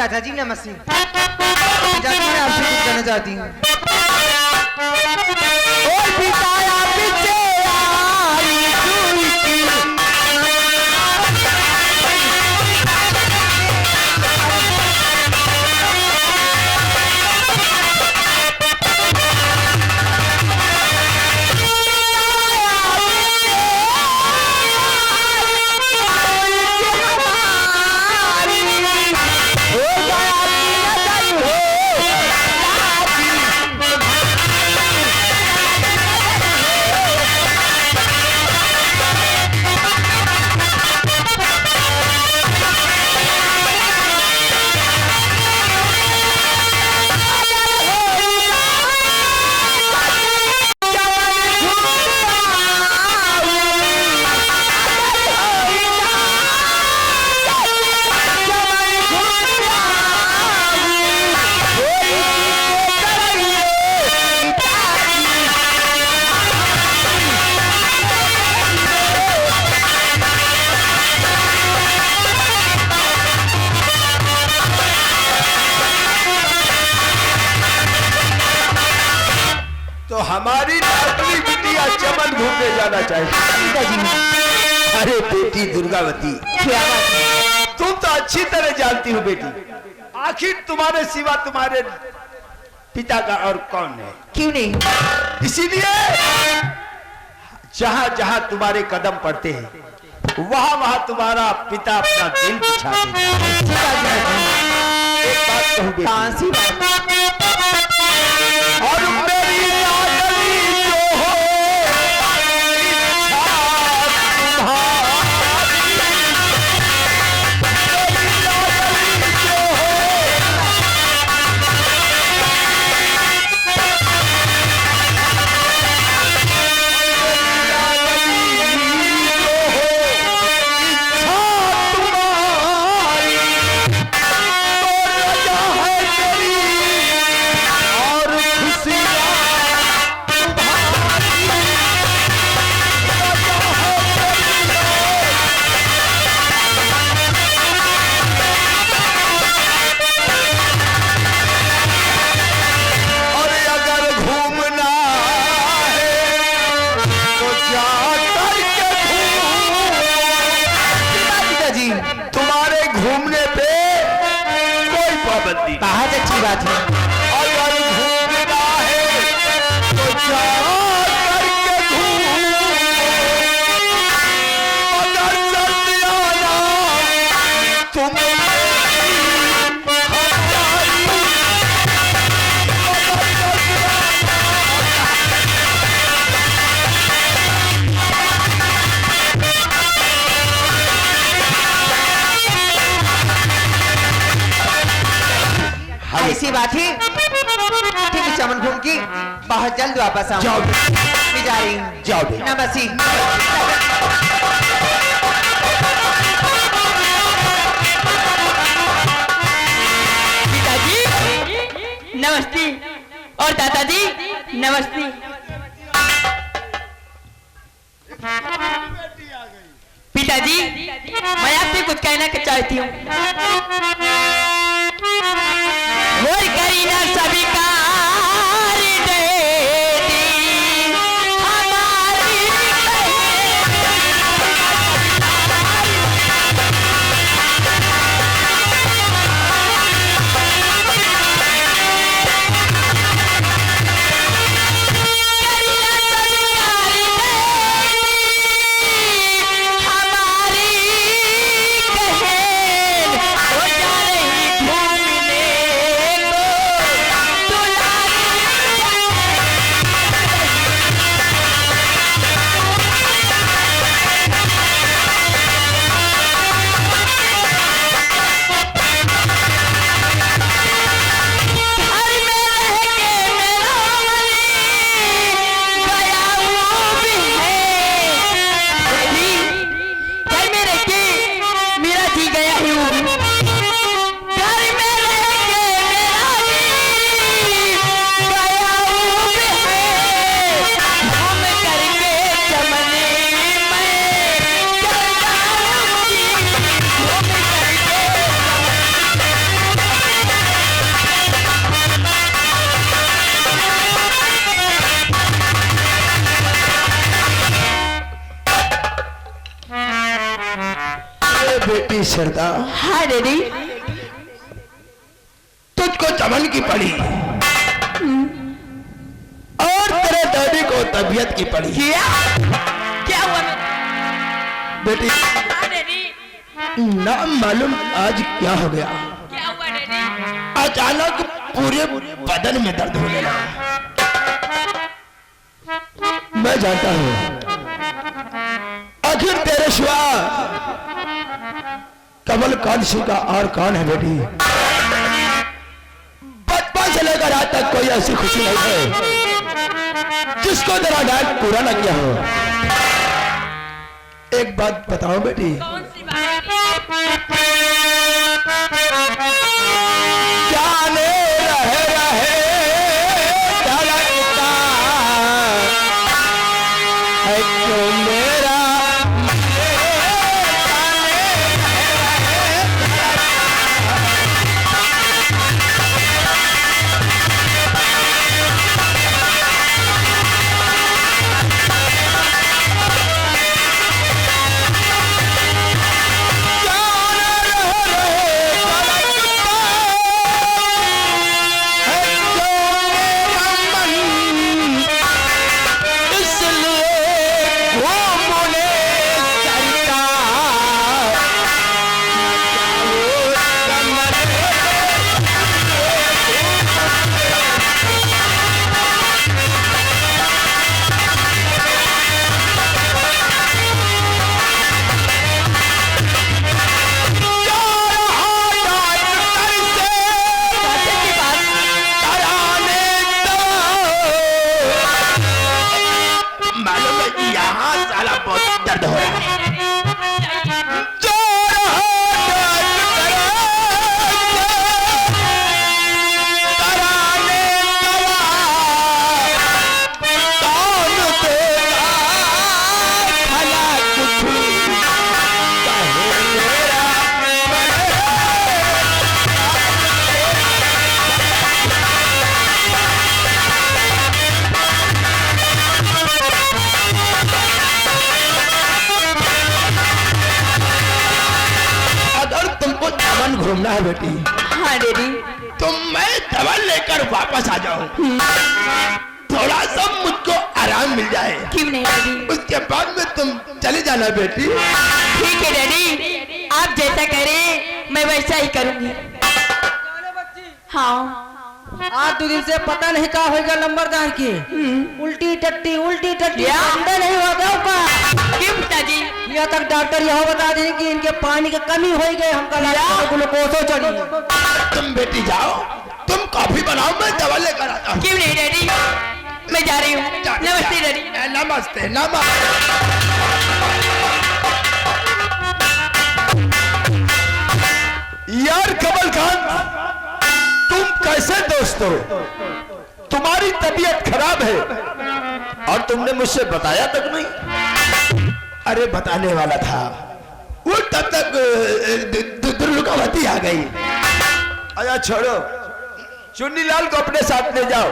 चाचा जी नमस्ते। चाचा जी मैं आपसे कुछ कहना चाहती हूँ। तो हमारी लाडली बिटिया चमन घूमने जाना चाहिए। अरे बेटी दुर्गावती, क्या बात है? तुम तो अच्छी तरह जानती हो बेटी, आखिर तुम्हारे सिवा तुम्हारे पिता का और कौन है? क्यों नहीं? इसीलिए जहां जहां तुम्हारे कदम पड़ते हैं वहां वहां तुम्हारा पिता अपना दिल बिछाते हैं। एक बात कहूं बेटी, और मेरी लाडली जो हो इच्छा तुम्हारी, मेरी लाडली जो हो, बहुत अच्छी बात है। अगर घूमना है तो जा करके घूम, अगर जल्दी आना तुम ऐसी बात है। ठीक है चमन घूम की बहुत जल्द वापस आऊँ। जाओ, मैं जा रही हूँ। जाओ नमस्ते। पिताजी नमस्ते और दादाजी नमस्ते। पिताजी मैं आपसे कुछ कहना चाहती हूँ। और करीना सभी कार देती हमारी श्रद्धा, हाँ डैडी। तुझको चमन की पड़ी और तेरे डैडी को तबीयत की पड़ी। क्या हुआ बेटी हाँ डैडी। ना मालूम आज क्या हो गया, क्या हुआ डैडी? अचानक पूरे बदन में दर्द होने लगा। मैं जानता हूँ आखिर तेरे सिवा कमल कांशी का और कौन है बेटी। बचपन से लेकर आज तक कोई ऐसी खुशी नहीं है जिसको तेरा डायट पूरा न किया हो। एक बात बताओ बेटी, कौन सी बात? जाने रहे रहे धड़कता है क्यों मेरा घूमना है बेटी। हाँ डैडी। तो मैं दवा लेकर वापस आ जाऊं, थोड़ा सा मुझको आराम मिल जाए। क्यों नहीं डैडी? उसके बाद में तुम चली जाना बेटी। ठीक है डैडी, आप जैसा करें मैं वैसा ही करूंगी। हाँ आज 2 दिन से पता नहीं क्या होगा लंबरदार की उल्टी टट्टी अंदर नहीं हुआ क्या ऊपर? क्यों पिताजी? यहाँ तक डॉक्टर यह बता दें कि इनके पानी की कमी हो गई, हमका ग्लूकोजो चढ़ी। तुम बेटी जाओ, तुम कॉफी बनाओ, मैं दवा लेकर आता हूँ। क्यों नहीं डैडी, मैं जा रही हूँ। नमस्ते डैडी। नमस्ते नमस्ते। यार कमल खान, तुम कैसे दोस्त हो? तुम्हारी तबीयत खराब है और तुमने मुझसे बताया तक नहीं। अरे बताने वाला था, वो तब तक दुर्गावती आ गई। अच्छा छोड़ो, चुन्नीलाल को अपने साथ ले जाओ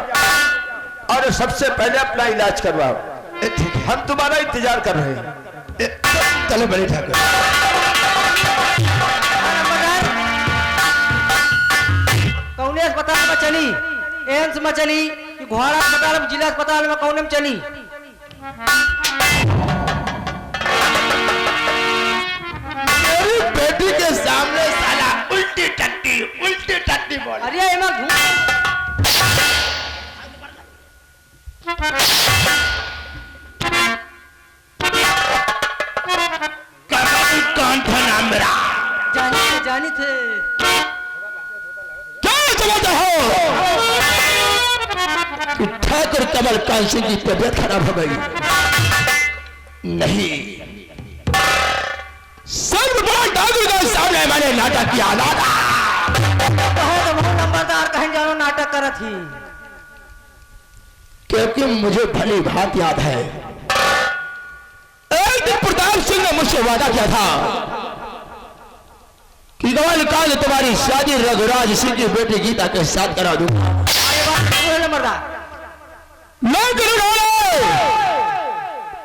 और सबसे पहले अपना इलाज करवाओ। ठीक है, हम तुम्हारा इंतजार कर रहे हैं। चलो बड़े ठाकुर। कौन अस्पताल में चली? एम्स में चली कि घोड़ा अस्पताल में, जिला अस्पताल में, कौन में चली? मेरी बेटी के सामने साला उल्टी टट्टी बोल। अरे एमा कौन था नाम मेरा? जानी थे। ठाकुर कमल कांसी की तबीयत खराब हो गई। नहीं, सर्वभूत ठाकुर के सामने मैंने नाटक किया। नंबरदार कहीं जानो नाटक करत ही, क्योंकि मुझे भली भांति याद है, एक दिन प्रताप सिंह ने मुझसे वादा किया था कि कमल कांत तुम्हारी शादी रघुराज सिंह की बेटी गीता के साथ करा दूंगा। नंबरदार लेकिन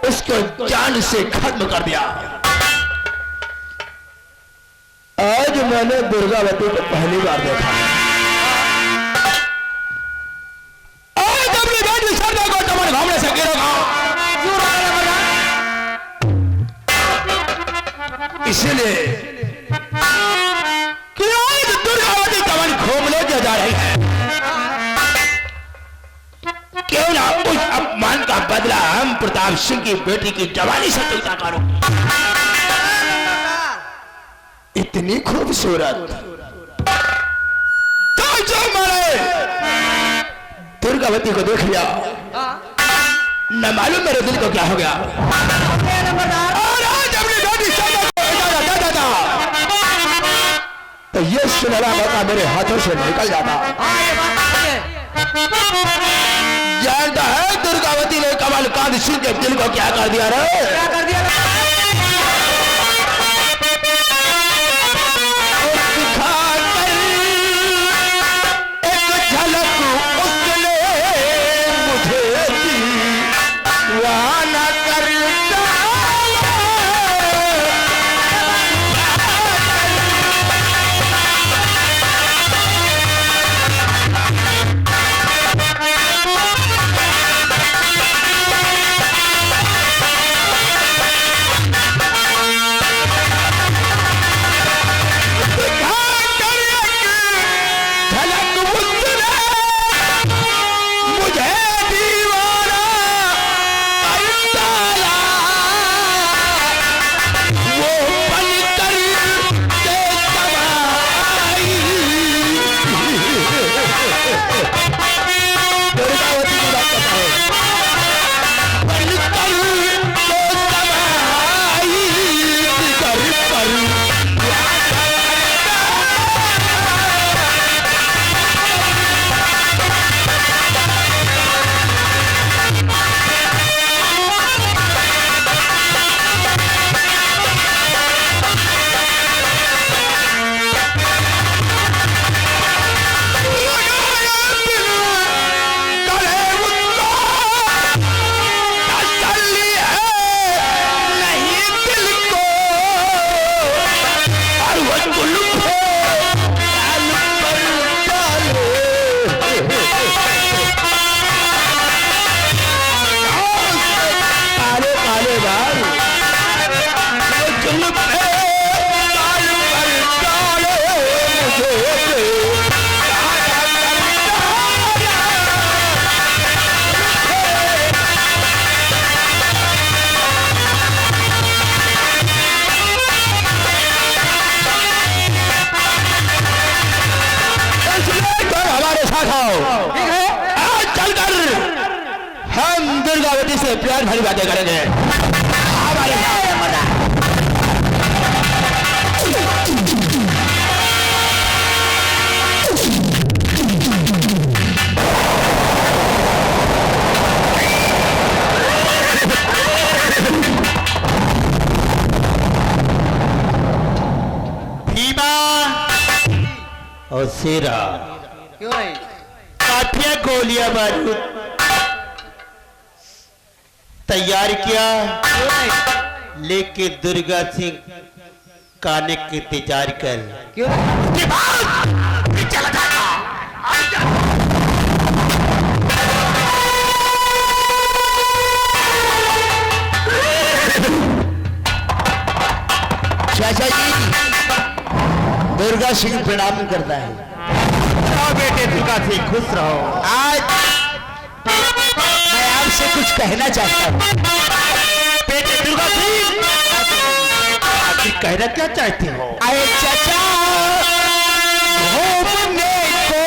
उसको जान से खत्म कर दिया। आज मैंने दुर्गावती को पहली बार देखा। आज अपनी बेटी सरदा को तुम्हारे घामने से गिरेगा, इसलिए कि आज दुर्गावती कमल घूमने के जा रही है। क्यों ना उस अपमान का बदला हम प्रताप सिंह की बेटी की जवानी से चुकता करो। इतनी खूबसूरत जो मारे दुर्गावती को देख लिया, न मालूम मेरे दिल को क्या हो गया। और आज अपनी बेटी सरदा को इजाजत दे देता तो ये सुनहरा मौका मेरे हाथों से निकल जाता। जानता है दुर्गावती ने कमल कांत सिंह के दिल को क्या कर दिया रे? क्या कर दिया? एक झलक उसने मुझे दी, वाना करता दुर्गावती से प्यार भरी बातें करेंगे। हमारे भीमा और शेरा क्यों नहीं? काठिया गोलियां बारूद तैयार किया, लेके दुर्गा सिंह काने के इंतजार कर। क्यों? चाचा जी दुर्गा सिंह प्रणाम करता है। बेटे दुर्गा सिंह खुश रहो। आज मैं आपसे कुछ कहना चाहता हूँ। बेटे दुर्गा सिंह आप कहना क्या चाहते हो? अरे चाचा घूमने को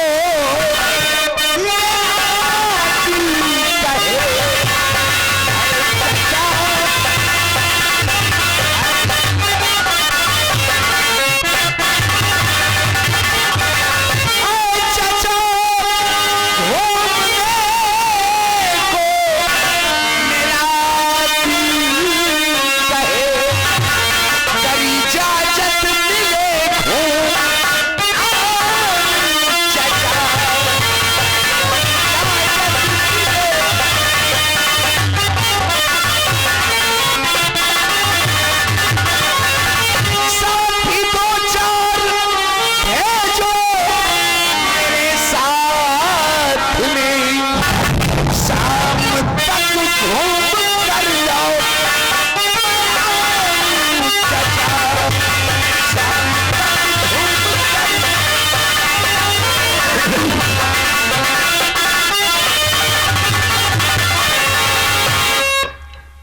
घूम कर जाओ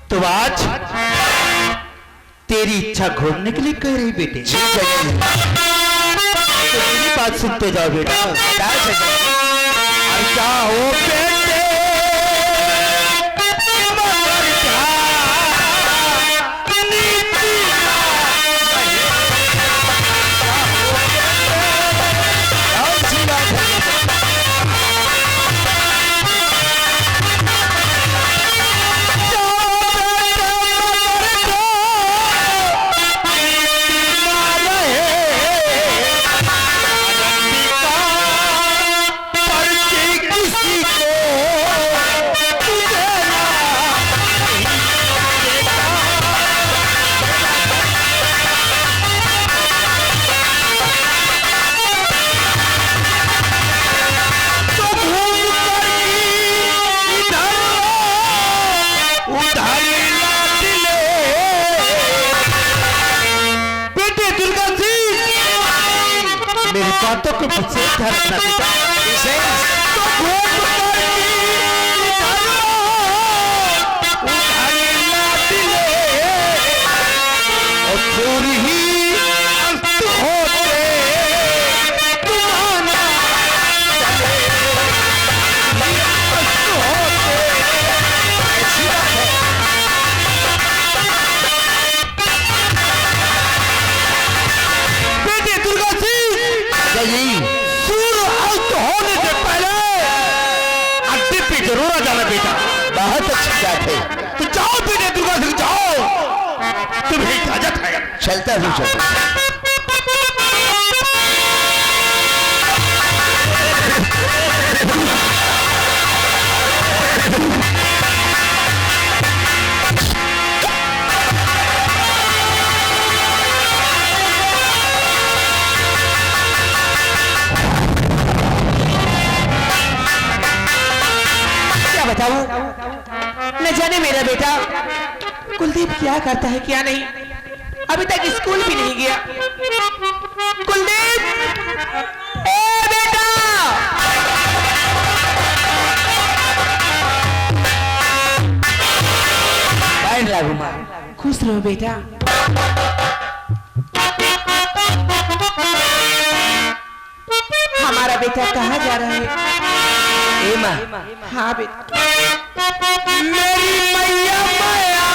तो आज तेरी इच्छा घूमने के लिए कह रही बेटे। तो मेरी बात सुनते जाओ बेटा। जाओ बेटे मगर क्या नीति बातों को मुझसे ध्यान रखना बेटा। इसे तो घूम कर और दूर ही अंत होते तुम्हारा चले अंत होते ऐसी बात है। बेटे दुर्गा सिंह सूर्य अस्त होने से पहले अड्डे पे जरूर आ जाना बेटा। बहुत अच्छी बात है। तो जाओ बेटे दुर्गा सिंह जाओ, तुम्हें इजाजत है। चलता हूँ चलता। बताऊं, न जाने मेरा बेटा कुलदीप क्या करता है क्या नहीं, अभी तक स्कूल भी नहीं गया। कुलदीप, ए बेटा, खुश रहो बेटा। हमारा बेटा कहाँ जा रहा है? हाँ बेटा। मेरी मैया मैया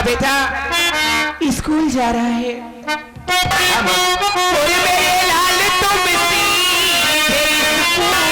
बेटा स्कूल जा रहा है। कोई मेरे लाल तुम सीधे स्कूल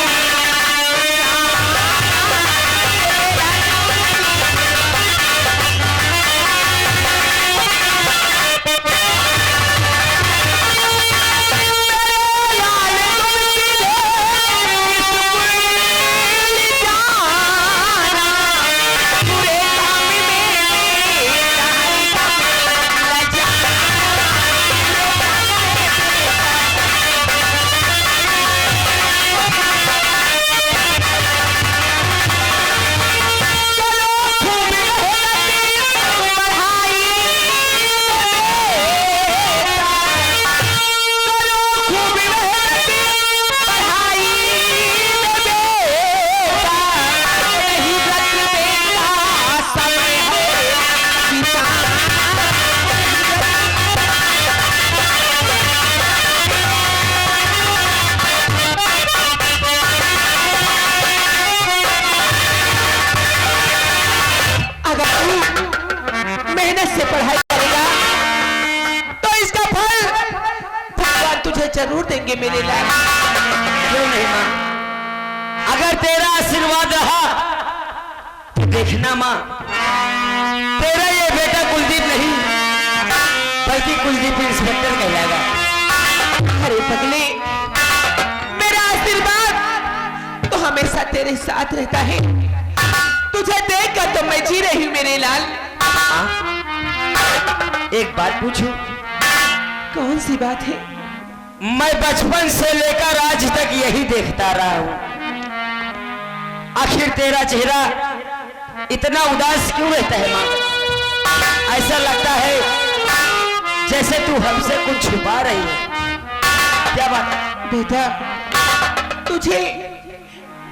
जरूर देंगे मेरे लाल। क्यों नहीं माँ, अगर तेरा आशीर्वाद रहा तो देखना माँ, तेरा ये बेटा कुलदीप नहीं बल्कि कुलदीप इंस्पेक्टर कहलाएगा। अरे पगले, मेरा आशीर्वाद तो हमेशा तेरे साथ रहता है। तुझे देखकर तो मैं जी रही हूँ मेरे लाल। एक बात पूछूं? कौन सी बात है? मैं बचपन से लेकर आज तक यही देखता रहा हूं, आखिर तेरा चेहरा इतना उदास क्यों रहता है माँ? ऐसा लगता है जैसे तू हमसे कुछ छुपा रही है। क्या बात है? बेटा, तुझे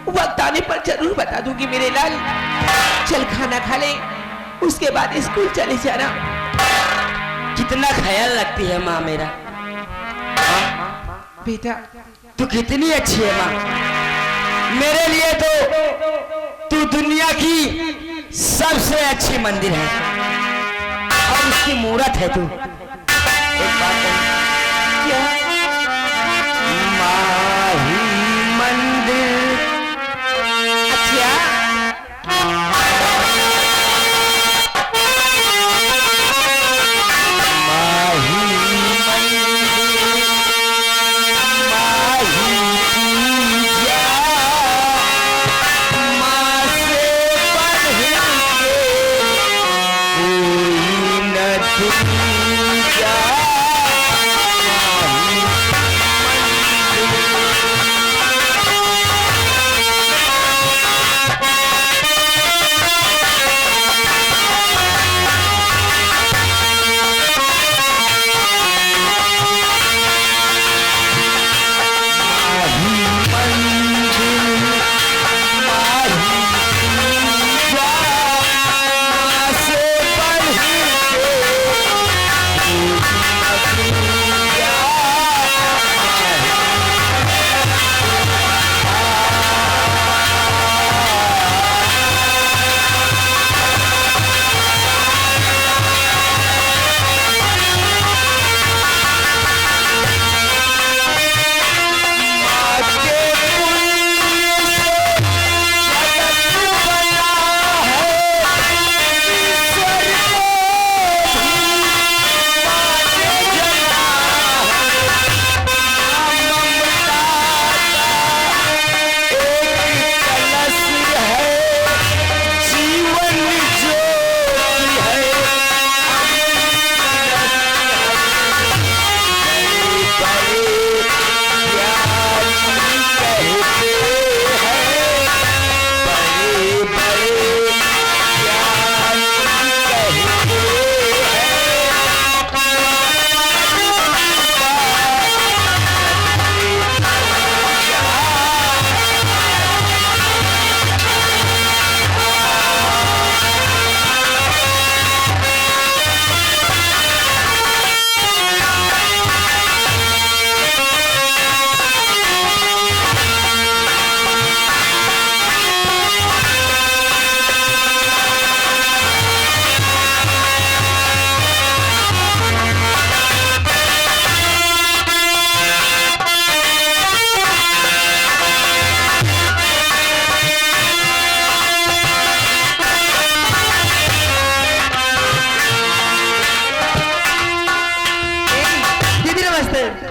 वक्त आने पर जरूर बता दूंगी मेरे लाल। चल खाना खा ले, उसके बाद स्कूल चले जाना। कितना ख्याल रखती है माँ मेरा। बेटा, तू कितनी अच्छी है माँ, मेरे लिए तो तू दुनिया की सबसे अच्छी मंदिर है और उसकी मूरत है तू। एक बात क्या? माही मंदिर। अच्छा,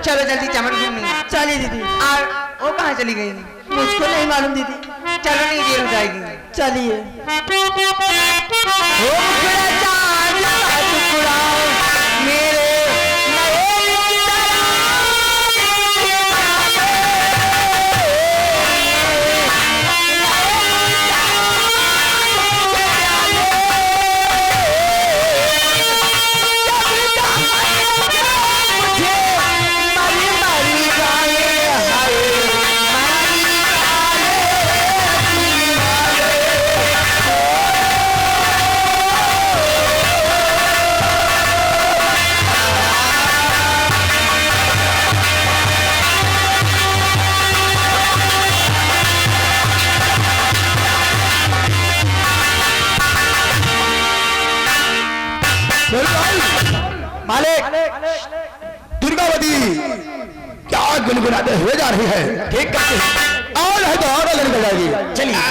चलो जल्दी चमन घूमने। चलिए दीदी। और वो कहाँ चली गई? मुझको नहीं मालूम दीदी। चलो नहीं देर हो जाएगी। चलिए। मालिक, दुर्गावती क्या गुनगुनाते हुए जा रही है। ठीक करते और है तो और निकल जाएगी। चलिए।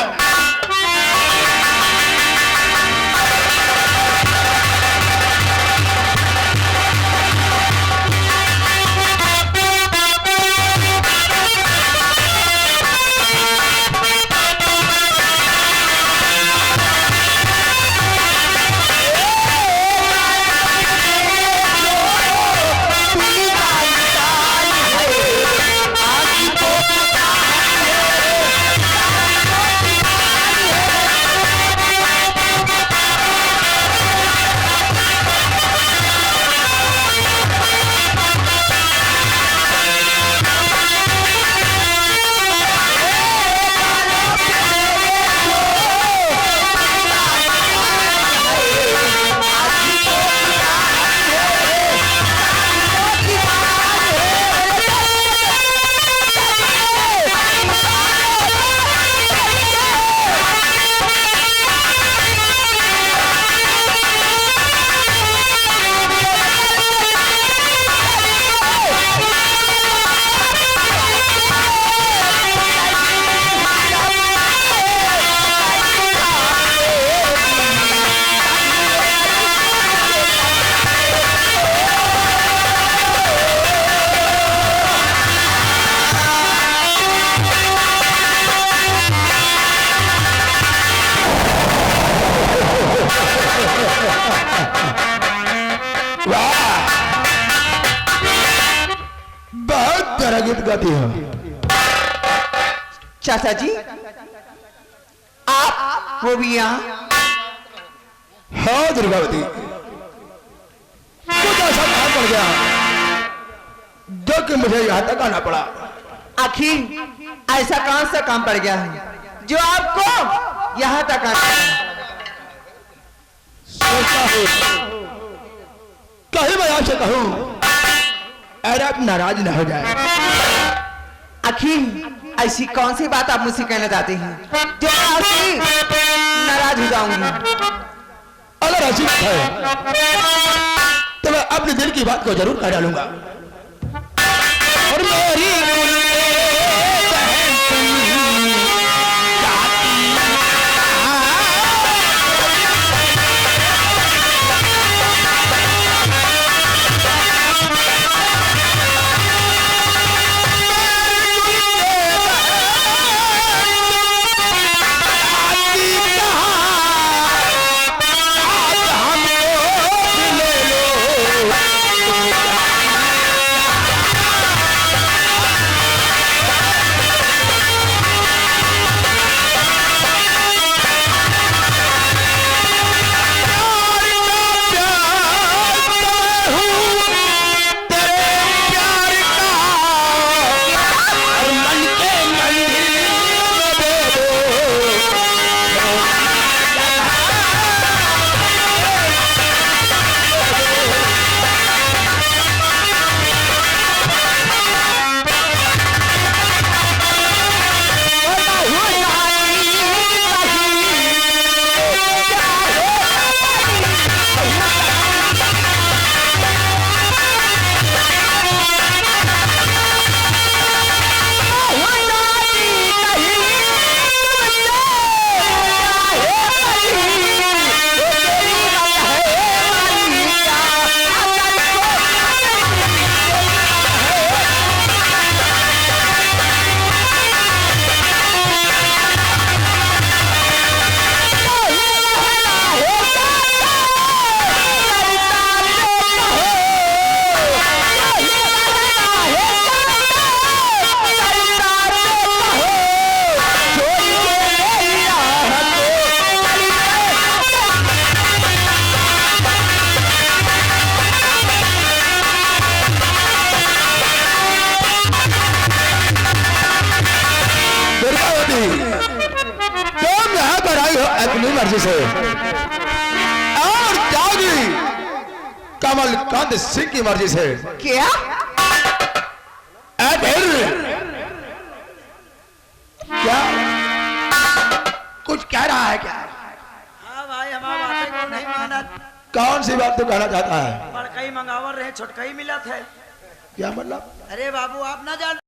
गीत गाती है। चाचा जी आप वो भी यहाँ? हाँ दुर्गावती, कुछ ऐसा काम पड़ गया जो कि मुझे यहाँ तक आना पड़ा। आखिर ऐसा कौन सा काम पड़ गया है जो आपको यहाँ तक आना पड़ा? सोचता हूँ कहीं मैं आपसे कहूँ अरे आप नाराज ना हो जाए। आखिर ऐसी कौन सी बात आप मुझसे कहना चाहते हैं जो मैं आपसे नाराज हो जाऊंगी? अगर ऐसी बात है तो मैं अपने दिल की बात को जरूर कह डालूंगा। और मेरी अपनी मर्जी से और जागी कमलकांत सिंह की मर्जी से। क्या? क्या कुछ कह रहा है क्या? हाँ भाई, हमारी बातें को नहीं माना। कौन सी बात तू कहना चाहता है? बड़कई मंगावर रहे, छोटकई मिला थे। क्या मतलब? अरे बाबू आप ना जान